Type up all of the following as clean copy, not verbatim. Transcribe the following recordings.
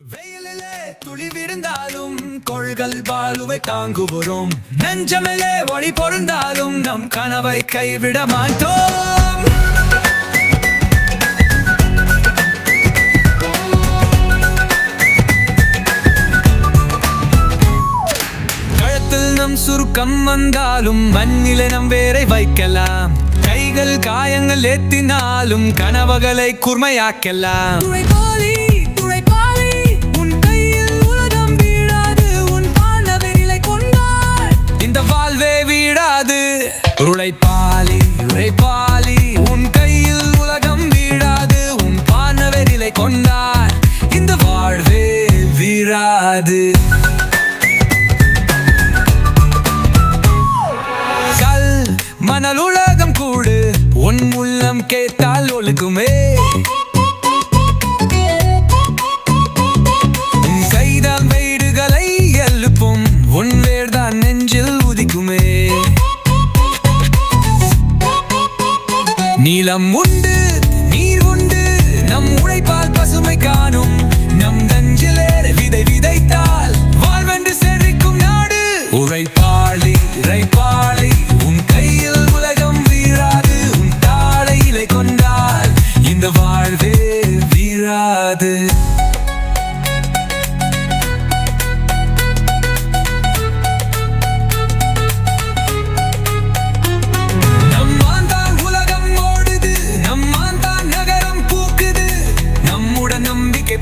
வெயிலிலே துளி விழுந்தாலும் கொள்கள் வாழ்வை தாங்குகிறோம். நெஞ்சமிலே ஒளி பொருந்தாலும் நம் கனவை கைவிட மாட்டோம். கழுத்தில் நம் சுருக்கம் வந்தாலும் மண்ணிலே நம் வேரை வைக்கலாம். கைகள் காயங்கள் ஏத்தினாலும் கனவுகளை கூர்மையாக்கலாம். உழைப்பாளி உழைப்பாளி உன் கையில் உலகம் வீழாது. உன் பானவரிலை கொண்டார் இந்த வாழ்வே வீழாது. கல் மணல் உலகம் கூடு உன் உள்ளம் கேட்டால் ஒழுகுமே. உன் கைதான் வீடுகளை எழுப்பும் உன் வேர்தான் நெஞ்சில் உதிக்குமே. நீலம் உண்டு நீர் உண்டு நம் உழைப்பால் பசுமை காணும். நம் நெஞ்சிலே விதை விதைத்தால் வாழ்வென்று செழிக்கும் நாடு. உழைப்பாளி உழைப்பாளி உன் கையில் உலகம் வீழாது. உன் தாளையிலை கொண்டால் இந்த வாழ்வே வீழாது.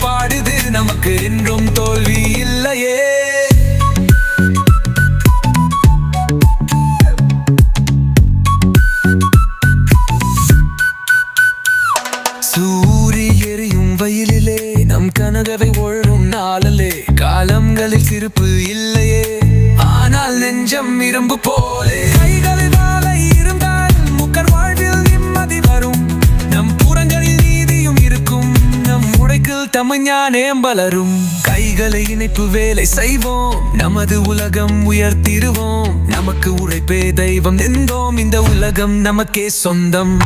பாடுது நமக்கு என்றும் தோல்வி இல்லையே. சூரிய எரியும் வயலிலே நம் கனகவை ஒழும் நாளிலே காலங்களில் சிரிப்பு இல்லையே. ஆனால் நெஞ்சம் இரும்பு போலே கைகளில் வாழை இருந்தால் முக்கர் வாழ்வில் நிம்மதி வரும். நம் புறங்களில் நீதியும் இருக்கும். நம் உடைக்கில் தமிழ்ஞானம் வளரும். கைகளை இணைப்பு வேலை செய்வோம். நமது உலகம் உயர்த்திடுவோம். நமக்கு உழைப்பே தெய்வம் என்போம். இந்த உலகம் நமக்கே சொந்தம்.